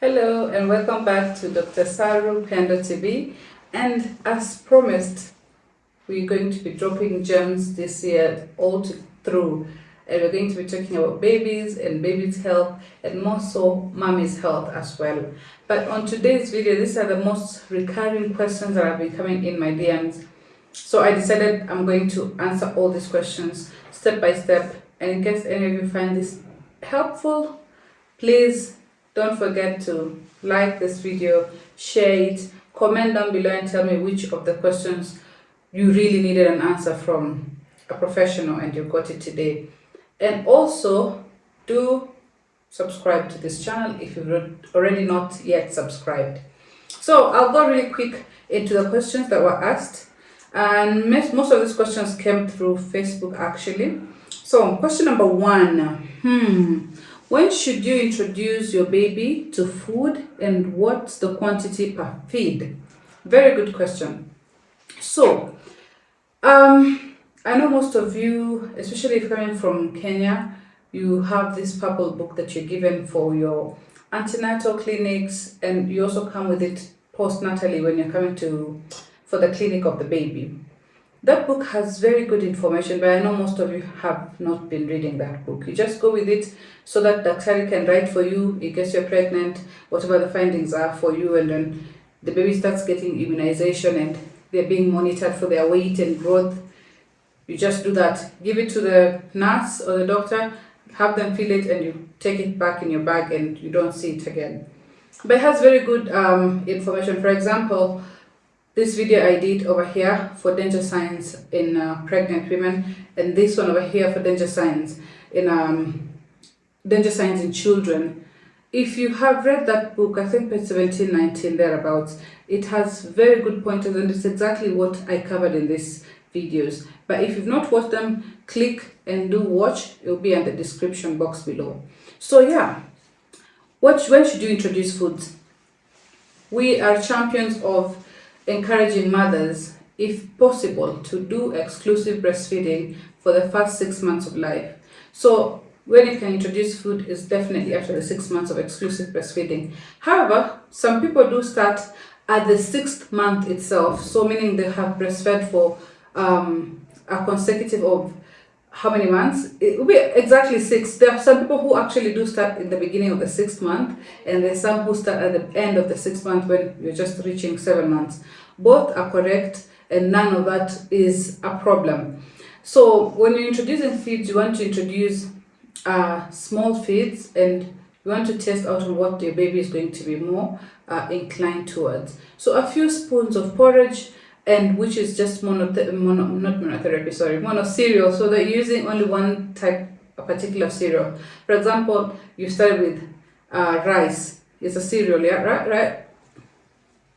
Hello and welcome back to Dr. Saru Pendo TV. And as promised, we're going to be dropping gems this year through. And we're going to be talking about babies and babies' health and more so mommy's health as well. But on today's video, these are the most recurring questions that have been coming in my DMs. So I decided I'm going to answer all these questions step by step. And in case any of you find this helpful, please don't forget to like this video, share it, comment down below and tell me which of the questions you really needed an answer from a professional and you got it today. And also do subscribe to this channel if you've already not yet subscribed. So I'll go really quick into the questions that were asked, and most of these questions came through Facebook actually. So question number one, when should you introduce your baby to food and what's the quantity per feed? Very good question. So, I know most of you, especially if coming from Kenya, you have this purple book that you're given for your antenatal clinics, and you also come with it postnatally when you're coming for the clinic of the baby. That book has very good information, but I know most of you have not been reading that book. You just go with it so that Dr. can write for you in case you're pregnant, whatever the findings are for you, and then the baby starts getting immunization and they're being monitored for their weight and growth. You just do that. Give it to the nurse or the doctor, have them fill it, and you take it back in your bag and you don't see it again. But it has very good information. For example, this video I did over here for danger signs in pregnant women, and this one over here for danger signs in children. If you have read that book, I think page 17, 19, thereabouts, it has very good pointers, and it's exactly what I covered in these videos. But if you've not watched them, click and do watch. It will be in the description box below. So yeah, when should you introduce foods? We are champions of encouraging mothers, if possible, to do exclusive breastfeeding for the first 6 months of life. So when you can introduce food is definitely after the 6 months of exclusive breastfeeding. However, some people do start at the 6th month itself, so meaning they have breastfed for a consecutive of how many months? It will be exactly 6. There are some people who actually do start in the beginning of the 6th month, and there's some who start at the end of the 6th month when you're just reaching 7 months. Both are correct, and none of that is a problem. So when you're introducing feeds, you want to introduce small feeds, and you want to test out on what your baby is going to be more inclined towards. So a few spoons of porridge, and which is just mono cereal, so they're using only one type, a particular cereal. For example, you start with rice. It's a cereal, yeah,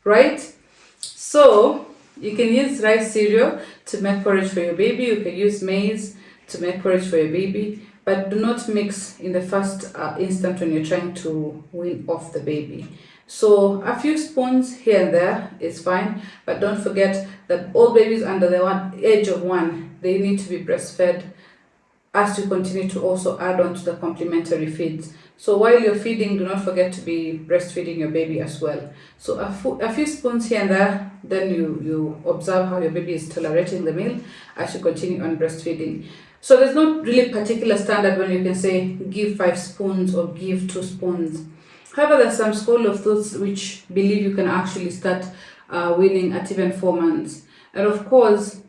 right? So you can use rice cereal to make porridge for your baby. You can use maize to make porridge for your baby, but do not mix in the first instant when you're trying to wean off the baby. So a few spoons here and there is fine, but don't forget that all babies under the age of 1, they need to be breastfed as you continue to also add on to the complementary feeds. So while you're feeding, do not forget to be breastfeeding your baby as well. So a few spoons here and there, then you observe how your baby is tolerating the meal as you continue on breastfeeding. So there's not really particular standard when you can say give 5 spoons or give 2 spoons. However, there's some school of thoughts which believe you can actually start weaning at even 4 months. And of course,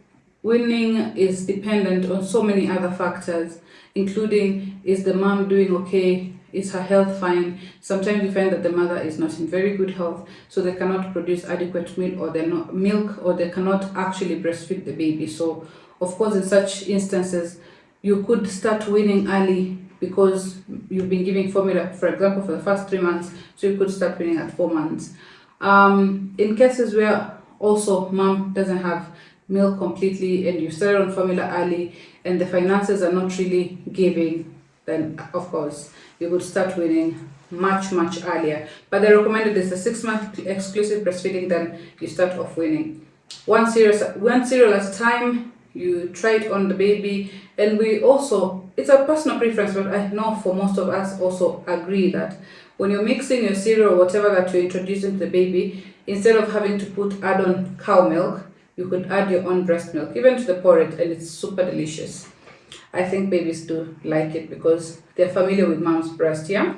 weaning is dependent on so many other factors, including is the mom doing okay, is her health fine. Sometimes you find that the mother is not in very good health, so they cannot produce adequate milk, or they cannot actually breastfeed the baby. So of course, in such instances, you could start weaning early because you've been giving formula, for example, for the first 3 months, so you could start weaning at 4 months. In cases where also mom doesn't have milk completely and you started on formula early and the finances are not really giving, then of course you would start weaning much earlier. But the recommended is the 6-month exclusive breastfeeding, then you start off weaning. One cereal at a time. You try it on the baby, and we also, it's a personal preference, but I know for most of us also agree that When you're mixing your cereal or whatever that you're introducing to the baby, instead of having to add on cow milk, you could add your own breast milk, even to the porridge, and it's super delicious. I think babies do like it because they're familiar with mom's breast, yeah?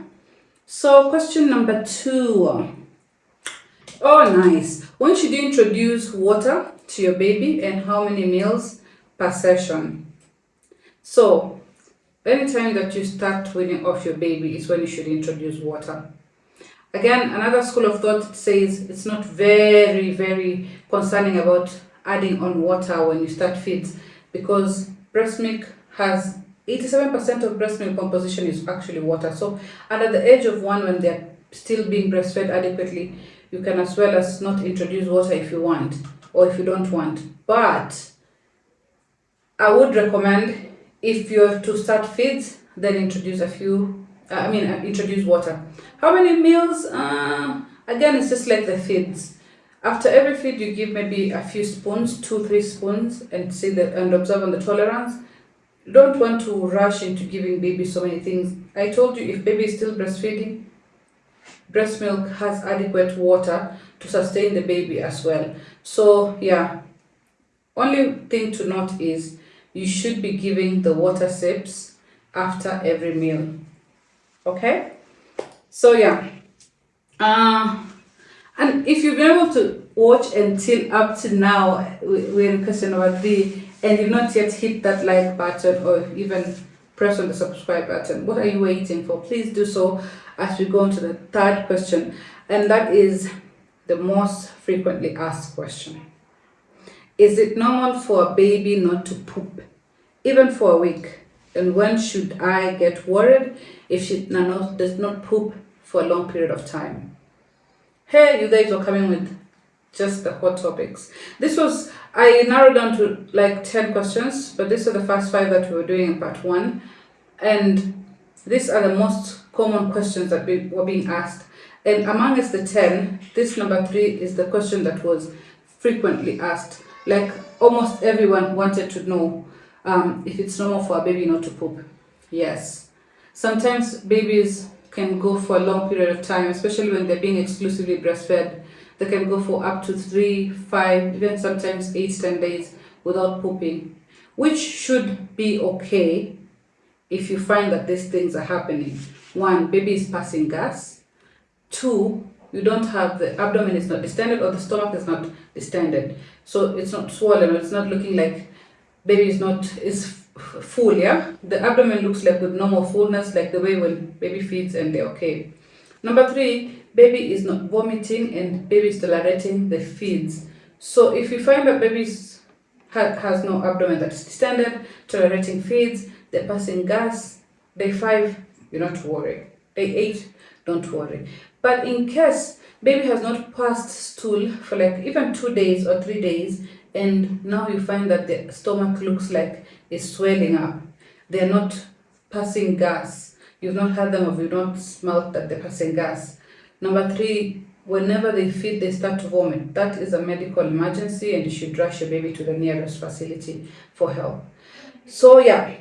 So question number 2. Oh, nice. When should you introduce water to your baby and how many meals per session? So, anytime that you start weaning off your baby is when you should introduce water. Again, another school of thought says it's not very, very concerning about adding on water when you start feeds, because breast milk has 87% of breast milk composition is actually water. So, at the age of 1, when they're still being breastfed adequately, you can as well as not introduce water if you want or if you don't want. But I would recommend, if you're to start feeds, then introduce introduce water. How many meals? Again, it's just like the feeds. After every feed, you give maybe a few spoons, 2-3 spoons, and observe on the tolerance. You don't want to rush into giving baby so many things. I told you, if baby is still breastfeeding, breast milk has adequate water to sustain the baby as well. So yeah, only thing to note is you should be giving the water sips after every meal. Okay? So yeah. And if you've been able to watch until up to now, we're in question number 3, and you've not yet hit that like button or even press on the subscribe button, what are you waiting for? Please do so as we go on to the 3rd question, and that is the most frequently asked question. Is it normal for a baby not to poop, even for a week? And when should I get worried if she does not poop for a long period of time? Hey, you guys are coming with just the hot topics. I narrowed down to like 10 questions, but these are the first 5 that we were doing in part 1. And these are the most common questions that were being asked. And amongst the 10, this number 3 is the question that was frequently asked. Like almost everyone wanted to know if it's normal for a baby not to poop. Yes. Sometimes babies can go for a long period of time, especially when they're being exclusively breastfed. They can go for up to 3, 5, even sometimes 8, 10 days without pooping, which should be okay if you find that these things are happening. 1, baby is passing gas. 2, you don't have, the abdomen is not distended or the stomach is not distended. So it's not swollen, it's not looking like baby is full, yeah? The abdomen looks like with normal fullness, like the way when baby feeds and they're okay. Number 3, baby is not vomiting and baby is tolerating the feeds. So if you find that baby has no abdomen that is distended, tolerating feeds, they're passing gas, day 5, you're not worried. Day 8, don't worry. But in case baby has not passed stool for like even 2 days or 3 days, and now you find that the stomach looks like it's swelling up, they're not passing gas, you've not had them or you've not smelled that they're passing gas. Number 3, whenever they feed, they start to vomit. That is a medical emergency and you should rush your baby to the nearest facility for help. So yeah,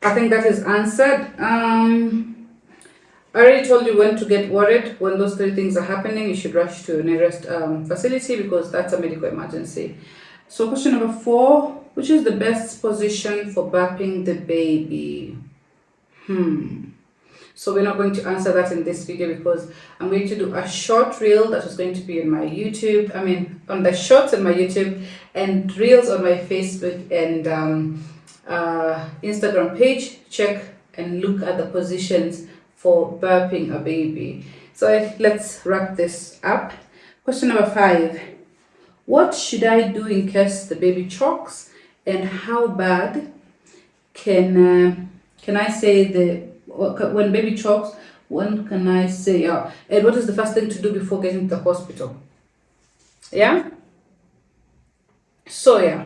I think that is answered. I already told you when to get worried. When those 3 things are happening, you should rush to the nearest facility because that's a medical emergency. So question number 4, which is the best position for burping the baby? So we're not going to answer that in this video because I'm going to do a short reel that is going to be on my YouTube. On the shorts on my YouTube and reels on my Facebook and Instagram page. Check and look at the positions for burping a baby. So let's wrap this up. Question number 5. What should I do in case the baby chokes, and how bad can I say when baby chokes? When can I say and what is the first thing to do before getting to the hospital? Yeah. So yeah,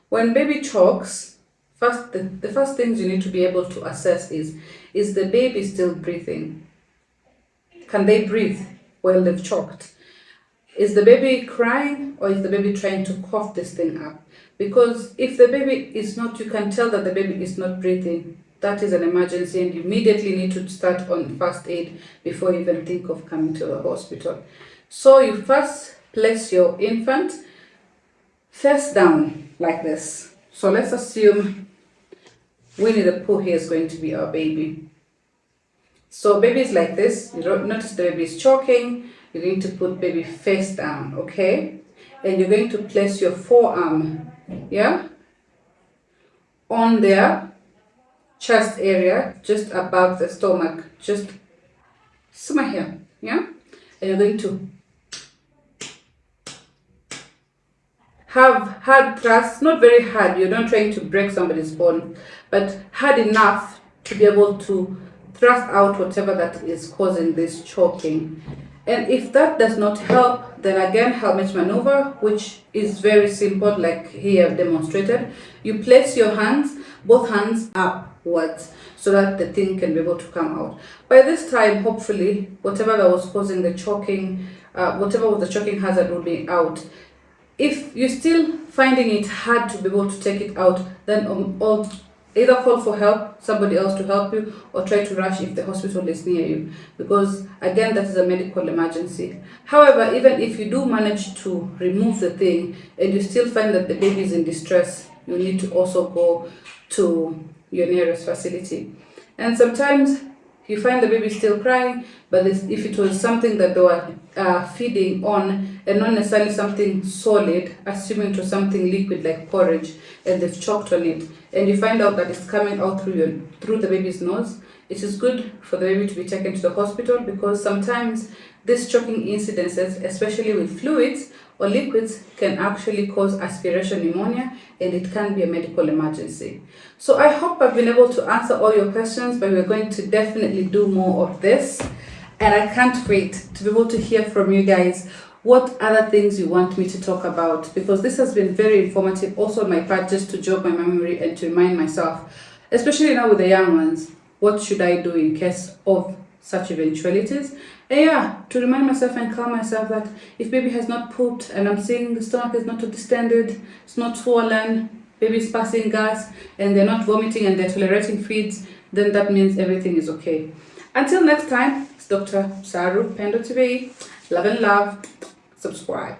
when baby chokes, the first things you need to be able to assess is the baby still breathing? Can they breathe while they've choked? Is the baby crying or is the baby trying to cough this thing up? Because if the baby is not, you can tell that the baby is not breathing. that is an emergency and you immediately need to start on first aid before you even think of coming to the hospital. So you first place your infant face down like this. So let's assume Winnie the Pooh here is going to be our baby. So baby is like this. You don't notice the baby is choking. You're going to put baby face down, okay? And you're going to place your forearm, yeah, on their chest area, just above the stomach, just somewhere here, yeah? And you're going to have hard thrust, not very hard, you're not trying to break somebody's bone, but hard enough to be able to thrust out whatever that is causing this choking. And if that does not help, then again, helmet maneuver, which is very simple, like here I've demonstrated. You place your hands, both hands upwards, so that the thing can be able to come out. By this time, hopefully, whatever that was causing the choking, whatever was the choking hazard will be out. If you're still finding it hard to be able to take it out, then either call for help, somebody else to help you, or try to rush if the hospital is near you, because again, that is a medical emergency. However, even if you do manage to remove the thing and you still find that the baby is in distress, you need to also go to your nearest facility. And sometimes you find the baby still crying, but if it was something that they were feeding on and not necessarily something solid, assuming it was something liquid like porridge, and they've choked on it, and you find out that it's coming out through the baby's nose, it is good for the baby to be taken to the hospital, because sometimes these choking incidences, especially with fluids or liquids, can actually cause aspiration pneumonia, and it can be a medical emergency. So I hope I've been able to answer all your questions, but we're going to definitely do more of this. And I can't wait to be able to hear from you guys what other things you want me to talk about, because this has been very informative also on my part, just to jog my memory and to remind myself, especially now with the young ones, what should I do in case of such eventualities. And yeah, to remind myself and calm myself that if baby has not pooped and I'm seeing the stomach is not distended, it's not swollen, baby is passing gas and they're not vomiting and they're tolerating feeds, then that means everything is okay. Until next time, it's Dr. Saru, Pendo TV. Love and love. Subscribe.